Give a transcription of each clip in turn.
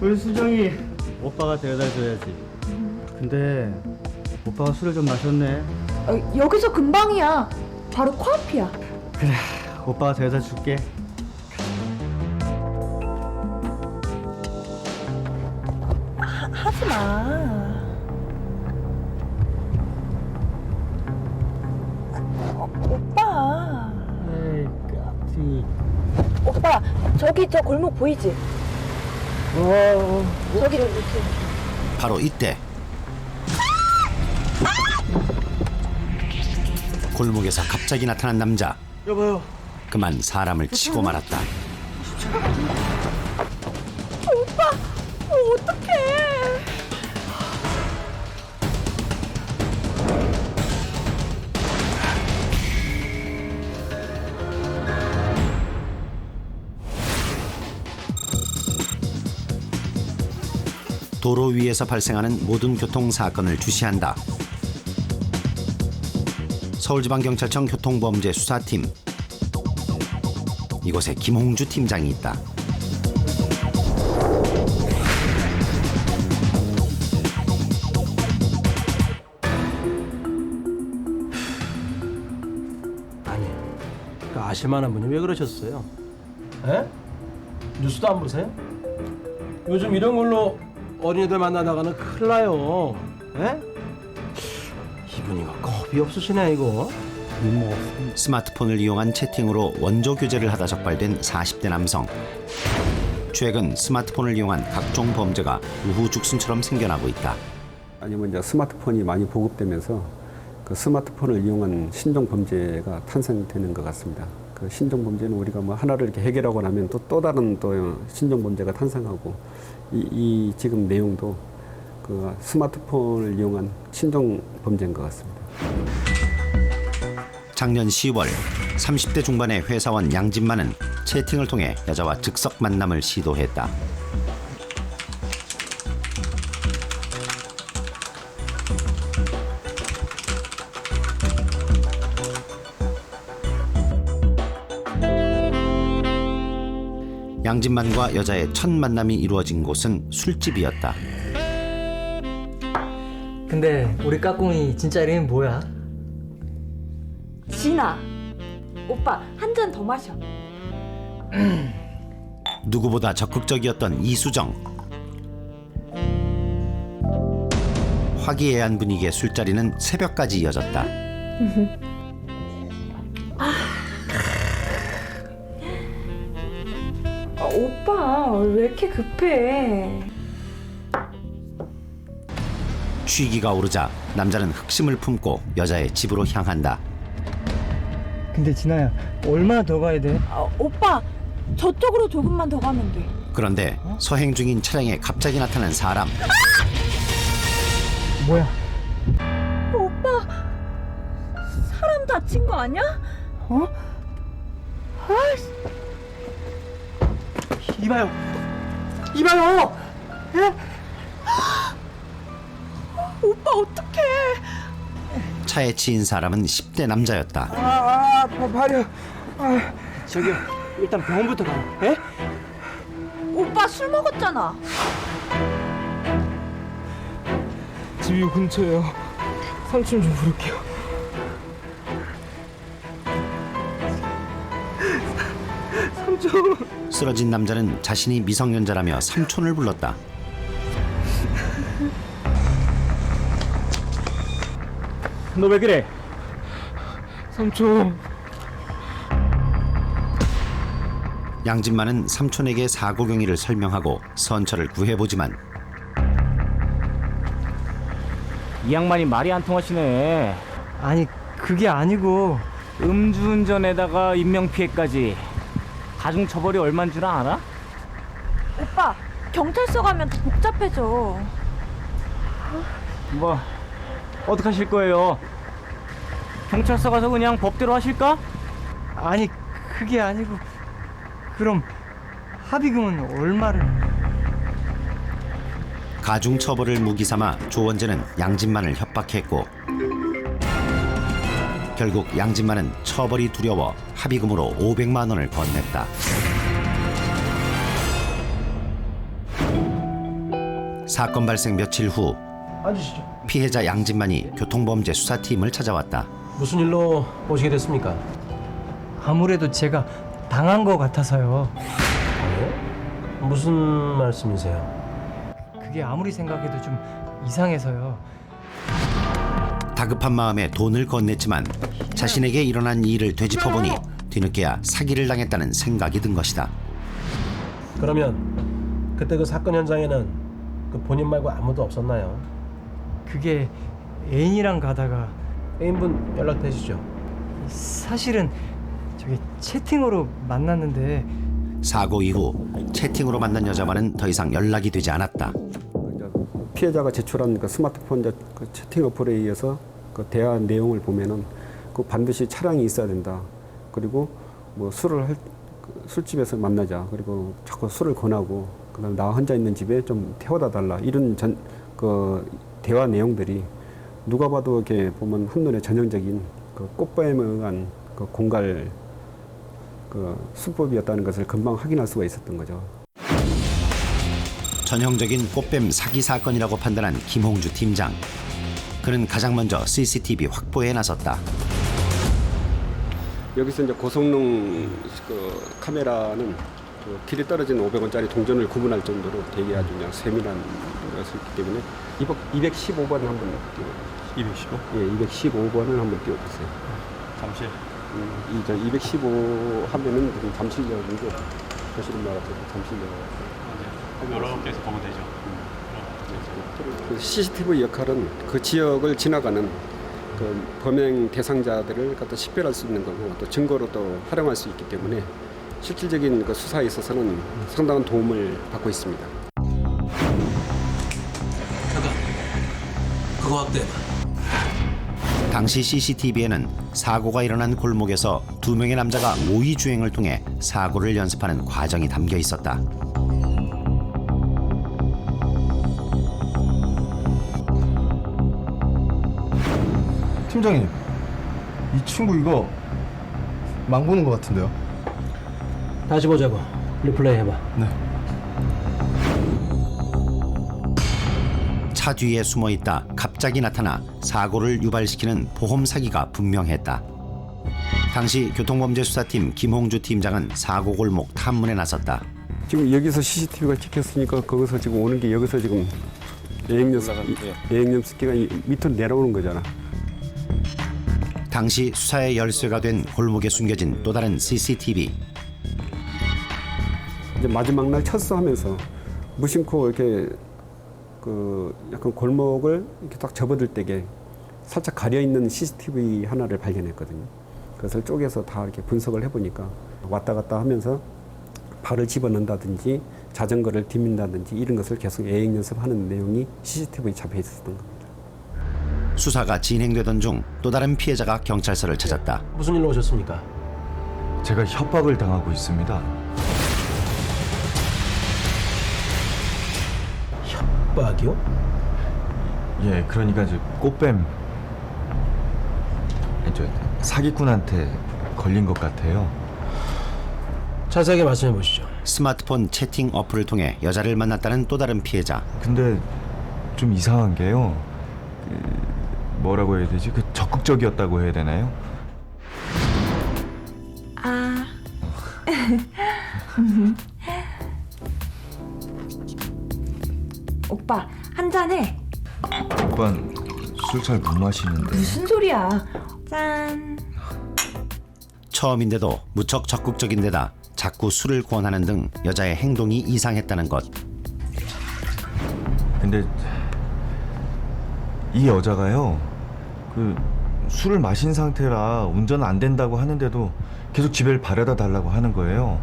우리 수정이 오빠가 데려다줘야지. 근데 오빠가 술을 좀 마셨네. 여기서 금방이야. 바로 코앞이야. 그래, 오빠가 데려다 줄게. 하지 마. 오빠. 에이, 까티. 오빠, 저기 저 골목 보이지? 저기. 바로 이때 골목에서 갑자기 나타난 남자. 여보요. 그만 사람을 치고 말았다. 오빠, 어떡해. 도로 위에서 발생하는 모든 교통사건을 주시한다. 서울지방경찰청 교통범죄수사팀. 이곳에 김홍주 팀장이 있다. 아니, 그 아실만한 분이 왜 그러셨어요? 에? 뉴스도 안 보세요? 요즘 이런 걸로 어린이들 만나다가는 큰일 나요. 에? 이분이 겁이 없으시네 이거. 스마트폰을 이용한 채팅으로 원조 교제를 하다 적발된 40대 남성. 최근 스마트폰을 이용한 각종 범죄가 우후죽순처럼 생겨나고 있다. 아니면 이제 스마트폰이 많이 보급되면서 그 스마트폰을 이용한 신종 범죄가 탄생되는 것 같습니다. 그 신종 범죄는 우리가 뭐 하나를 이렇게 해결하고 나면 또 다른 또 신종 범죄가 탄생하고 이 지금 내용도 그 스마트폰을 이용한 신종 범죄인 것 같습니다. 작년 10월 30대 중반의 회사원 양진만은 채팅을 통해 여자와 즉석 만남을 시도했다. 양진만과 여자의 첫 만남이 이루어진 곳은 술집이었다. 근데 우리 까꿍이 진짜 이름이 뭐야? 진아. 오빠, 한 잔 더 마셔. 누구보다 적극적이었던 이수정. 화기애애한 분위기의 술자리는 새벽까지 이어졌다. 오빠, 왜 이렇게 급해? 취기가 오르자 남자는 흑심을 품고 여자의 집으로 향한다. 근데 진아야 얼마나 더 가야 돼? 오빠, 저쪽으로 조금만 더 가면 돼. 그런데 서행 중인 차량에 갑자기 나타난 사람. 뭐야? 오빠, 사람 다친 거 아니야? 이봐요. 이봐요. 오빠, 어떡해. 차에 치인 사람은 10대 남자였다. 발이야. 저기요. 일단 병원부터 가요. 에? 오빠 술 먹었잖아. 집이 근처에요. 삼촌 좀 부를게요. 삼촌. 쓰러진 남자는 자신이 미성년자라며 삼촌을 불렀다. 너 왜 그래? 삼촌. 양진만은 삼촌에게 사고 경위를 설명하고 선처를 구해보지만 이 양반이 말이 안 통하시네. 아니 그게 아니고 음주운전에다가 인명피해까지. 가중처벌이 얼마인 줄 알아? 오빠, 경찰서 가면 더 복잡해져. 뭐 어떡하실 거예요? 경찰서 가서 그냥 법대로 하실까? 아니 그게 아니고 그럼 합의금은 얼마를? 가중처벌을 무기삼아 조원재는 양진만을 협박했고 결국 양진만은 처벌이 두려워 합의금으로 500만 원을 건넸다. 사건 발생 며칠 후 앉으시죠. 피해자 양진만이 교통범죄 수사팀을 찾아왔다. 무슨 일로 오시게 됐습니까? 아무래도 제가 당한 것 같아서요. 네? 무슨 말씀이세요? 그게 아무리 생각해도 좀 이상해서요. 다급한 마음에 돈을 건넸지만 자신에게 일어난 일을 되짚어보니 뒤늦게야 사기를 당했다는 생각이 든 것이다. 그러면 그때 그 사건 현장에는 그 본인 말고 아무도 없었나요? 그게 애인이랑 가다가 애인분 연락되시죠? 사실은 저기 채팅으로 만났는데 사고 이후 채팅으로 만난 여자와는 더 이상 연락이 되지 않았다. 피해자가 제출한 그 스마트폰 그 채팅 어플에 의해서 그 대화 내용을 보면은 그 반드시 차량이 있어야 된다. 그리고 뭐 술집에서 만나자. 그리고 자꾸 술을 권하고 그다음 나 혼자 있는 집에 좀 태워다 달라. 이런 그 대화 내용들이 누가 봐도 이렇게 보면 한눈에 전형적인 그 꽃뱀에 의한 그 공갈 그 수법이었다는 것을 금방 확인할 수가 있었던 거죠. 전형적인 꽃뱀 사기 사건이라고 판단한 김홍주 팀장. 그는 가장 먼저 CCTV 확보에 나섰다. 여기서 이제 고성능 그 카메라는 그 길이 떨어진 500원짜리 동전을 구분할 정도로 되게 아주 그냥 세밀한 것이기 때문에 215번을 한번 띄워주세요. 215? 예, 215번을 한번 띄워주세요. 잠시. 이저 215 하면은 지금 잠실역이고 사실은 말하자면 잠실역. 여러 개에서 보면 되죠. 그 CCTV 역할은 그 지역을 지나가는 그 범행 대상자들을 갖다 식별할 수 있는 거고 또 증거로도 활용할 수 있기 때문에 실질적인 그 수사에 있어서는 상당한 도움을 받고 있습니다. 잠깐. 그거 확대해봐. 당시 CCTV에는 사고가 일어난 골목에서 두 명의 남자가 모의 주행을 통해 사고를 연습하는 과정이 담겨 있었다. 팀장님, 이 친구 이거 망 보는 것 같은데요? 다시 보자고. 리플레이 해봐. 네. 차 뒤에 숨어 있다 갑자기 나타나 사고를 유발시키는 보험 사기가 분명했다. 당시 교통범죄수사팀 김홍주 팀장은 사고 골목 탐문에 나섰다. 지금 여기서 CCTV가 찍혔으니까 거기서 지금 오는 게 여기서 지금 예행연습기가 밑으로 내려오는 거잖아. 당시 수사의 열쇠가 된 골목에 숨겨진 또 다른 CCTV. 이제 마지막 날 철수하면서 무심코 이렇게 그 약간 골목을 이렇게 딱 접어들 때게 살짝 가려 있는 CCTV 하나를 발견했거든요. 그것을 쪼개서 다 이렇게 분석을 해보니까 왔다 갔다 하면서 발을 집어넣는다든지 자전거를 디민다든지 이런 것을 계속 예행 연습하는 내용이 CCTV에 잡혀 있었던 겁니다. 수사가 진행되던 중 또 다른 피해자가 경찰서를 찾았다. 무슨 일로 오셨습니까? 제가 협박을 당하고 있습니다. 협박이요? 예, 그러니까 저 꽃뱀 저 사기꾼한테 걸린 것 같아요. 자세하게 말씀해 보시죠. 스마트폰 채팅 어플을 통해 여자를 만났다는 또 다른 피해자. 근데 좀 이상한 게요. 뭐라고 해야 되지? 그 적극적이었다고 해야 되나요? 아. 오빠, 한 잔해. 오빤 술 잘 못 마시는데. 무슨 소리야. 짠. 처음인데도 무척 적극적인 데다 자꾸 술을 권하는 등 여자의 행동이 이상했다는 것. 근데 이 여자가요. 그 술을 마신 상태라 운전 안 된다고 하는데도 계속 집에 바래다 달라고 하는 거예요.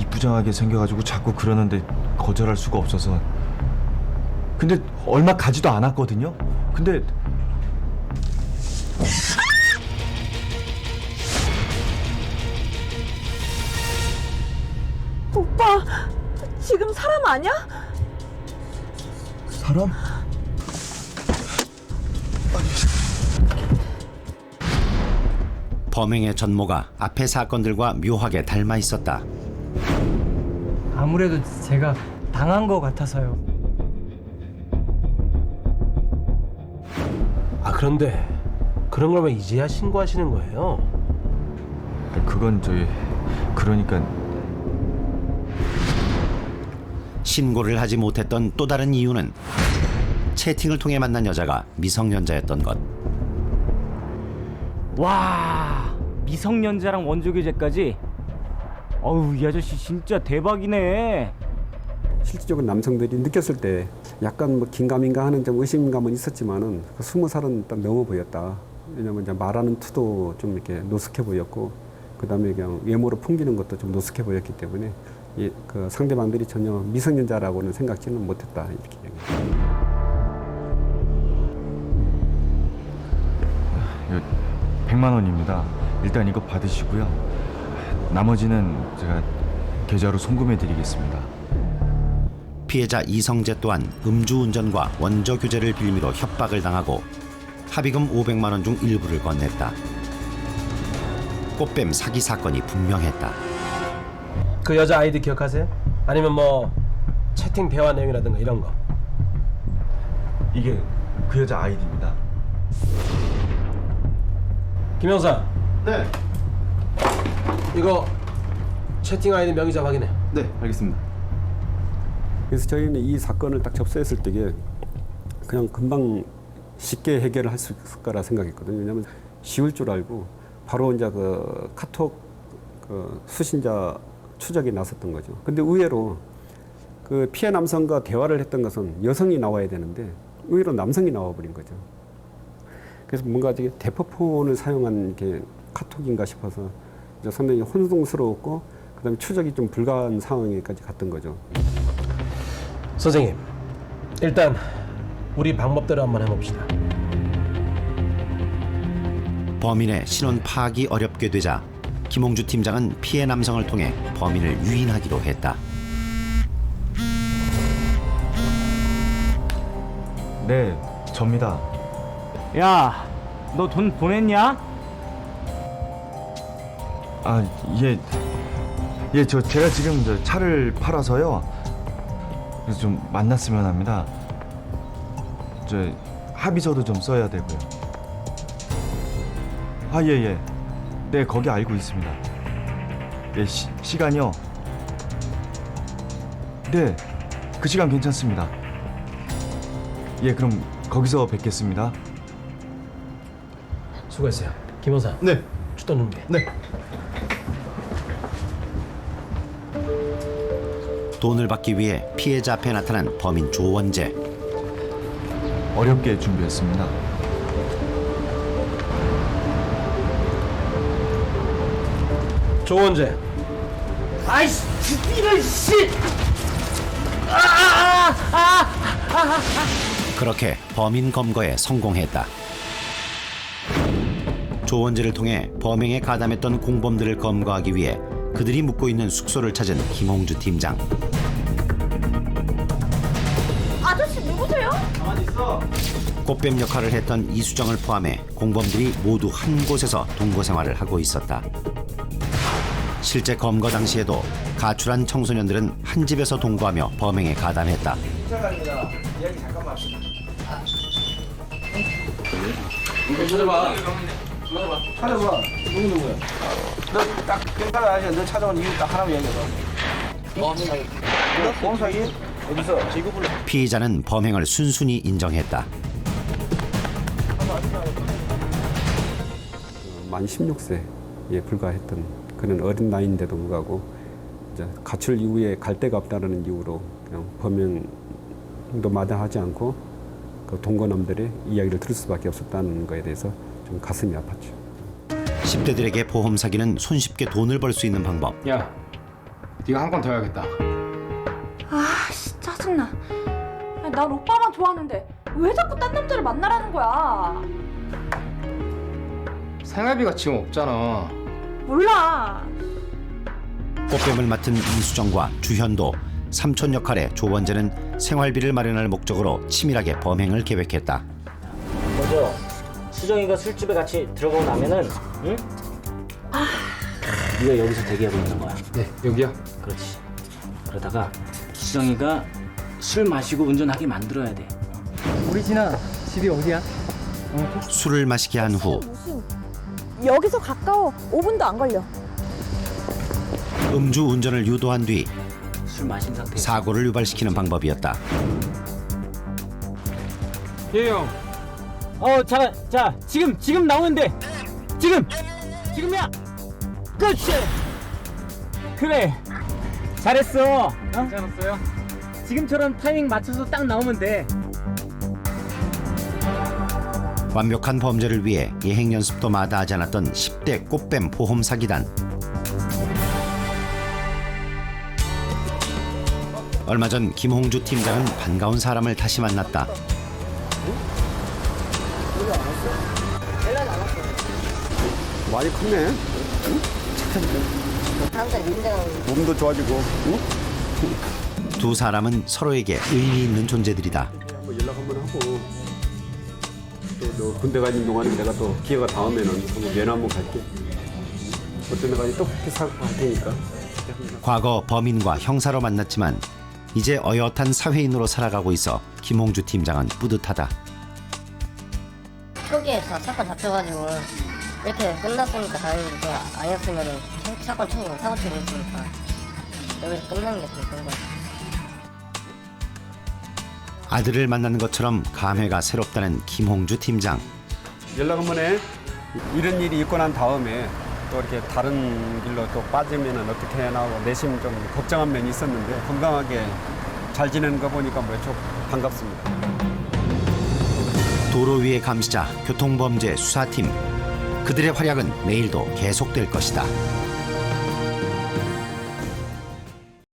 이쁘장하게 생겨가지고 자꾸 그러는데 거절할 수가 없어서. 근데 얼마 가지도 않았거든요. 근데 오빠, 지금 사람 아니야? 사람? 범행의 전모가 앞의 사건들과 묘하게 닮아 있었다. 아무래도 제가 당한 것 같아서요. 그런데 그런 걸 왜 이제야 신고하시는 거예요? 그건 그러니까 신고를 하지 못했던 또 다른 이유는 채팅을 통해 만난 여자가 미성년자였던 것. 와, 미성년자랑 원조교제까지. 어우, 이 아저씨 진짜 대박이네. 실질적으로 남성들이 느꼈을 때 약간 뭐 긴가민가 하는 좀 의심감은 있었지만은 20살은 딱 넘어 보였다. 왜냐면 이제 말하는 투도 좀 이렇게 노숙해 보였고, 그 다음에 그냥 외모로 풍기는 것도 좀 노숙해 보였기 때문에 그 상대방들이 전혀 미성년자라고는 생각지는 못했다 이렇게 얘기합니다. 이거 100만 원입니다. 일단 이거 받으시고요. 나머지는 제가 계좌로 송금해 드리겠습니다. 피해자 이성재 또한 음주운전과 원조교제를 빌미로 협박을 당하고 합의금 500만 원 중 일부를 건넸다. 꽃뱀 사기 사건이 분명했다. 그 여자 아이디 기억하세요? 아니면 뭐 채팅 대화 내용이라든가 이런 거. 이게 그 여자 아이디입니다. 김영사. 네. 이거 채팅 아이디 명의자 확인해. 네, 알겠습니다. 그래서 저희는 이 사건을 딱 접수했을 때게 그냥 금방 쉽게 해결을 할 수 있을 거라 생각했거든요. 왜냐하면 쉬울 줄 알고 바로 이제 그 카톡 그 수신자 추적이 나섰던 거죠. 근데 의외로 그 피해 남성과 대화를 했던 것은 여성이 나와야 되는데 의외로 남성이 나와버린 거죠. 그래서 뭔가 되게 대포폰을 사용한 게 카톡인가 싶어서 이제 상당히 혼동스러웠고 그다음에 추적이 좀 불가한 상황에까지 갔던 거죠. 선생님, 일단 우리 방법대로 한번 해봅시다. 범인의 신원 파악이 어렵게 되자 김홍주 팀장은 피해 남성을 통해 범인을 유인하기로 했다. 네, 접니다. 야, 너 돈 보냈냐? 아, 예, 제가 지금 차를 팔아서요. 그래서 좀 만났으면 합니다. 합의서도 좀 써야 되고요. 아, 예. 네, 거기 알고 있습니다. 네, 시간이요? 네, 그 시간 괜찮습니다. 예, 그럼 거기서 뵙겠습니다. 수고했어요. 김원사. 네. 출동 준비. 네. 돈을 받기 위해 피해자 앞에 나타난 범인 조원재. 어렵게 준비했습니다. 조원재. 아이씨, 이런 씨! 그렇게 범인 검거에 성공했다. 조원재를 통해 범행에 가담했던 공범들을 검거하기 위해 그들이 묵고 있는 숙소를 찾은 김홍주 팀장. 아저씨 누구세요? 꽃뱀 역할을 했던 이수정을 포함해 공범들이 모두 한 곳에서 동거 생활을 하고 있었다. 실제 검거 당시에도 가출한 청소년들은 한 집에서 동거하며 범행에 가담했다. 찾아봐. 누구야? 너딱 뺑깔 아저씨 너 찾아온 이유 딱 하나만 얘기해봐. 너 공사기 어디서 지구 불러? 피의자는 범행을 순순히 인정했다. 만 16세에 불과했던 그런 어린 나이인데도 불구하고 이제 가출 이후에 갈 데가 없다는 이유로 그냥 범행도 마다하지 않고 그 동거남들의 이야기를 들을 수밖에 없었다는 거에 대해서 좀 가슴이 아팠죠. 10대들에게 보험 사기는 손쉽게 돈을 벌 수 있는 방법. 야, 네가 한 건 더 해야겠다. 아씨 짜증나. 야, 난 오빠만 좋아하는데 왜 자꾸 딴 남자를 만나라는 거야? 생활비가 지금 없잖아. 몰라. 꽃뱀을 맡은 이수정과 주현도, 삼촌 역할의 조원재는 생활비를 마련할 목적으로 치밀하게 범행을 계획했다. 먼저 수정이가 술집에 같이 들어가고 나면은, 응? 네가 여기서 대기하고 있는 거야. 네, 여기야. 그렇지. 그러다가 수정이가 술 마시고 운전하게 만들어야 돼. 우리 진아 집이 어디야? 술을 마시게 한 후 여기서 가까워. 5분도 안 걸려. 음주 운전을 유도한 뒤 술 마신 상태에서 사고를 유발시키는 방법이었다. 잠깐. 자, 지금 나오는데. 지금이야. 그렇지. 그래. 잘했어. 괜찮았어요? 지금처럼 타이밍 맞춰서 딱 나오면 돼. 완벽한 범죄를 위해 예행 연습도 마다하지 않았던 10대 꽃뱀 보험 사기단. 얼마 전 김홍주 팀장은 반가운 사람을 다시 만났다. 많이 컸네. 몸도 좋아지고. 두 사람은 서로에게 의미 있는 존재들이다. 한번 연락 한번 하고 또 너 군대 가 있는 동안에 내가 또 기회가 닿으면은 한번 면회 한번 갈게. 어떤 애가 떡볶이 사고 할 테니까. 과거 범인과 형사로 만났지만 이제 어엿한 사회인으로 살아가고 있어 김홍주 팀장은 뿌듯하다. 초기에 다 사건 잡혀가지고 이렇게 끝났으니까 다행이고 아니었으면은 사건 치고 사고 치고 있으니까 여기서 끝나는 게 더 좋은 거야. 아들을 만나는 것처럼 감회가 새롭다는 김홍주 팀장. 연락 한번 해. 이런 일이 있고 난 다음에 또 이렇게 다른 길로 또 빠지면은 어떻게 해나 하고 내심 좀 걱정한 면이 있었는데 건강하게 잘 지내는 거 보니까 무척 반갑습니다. 도로 위의 감시자 교통범죄 수사팀. 그들의 활약은 내일도 계속될 것이다.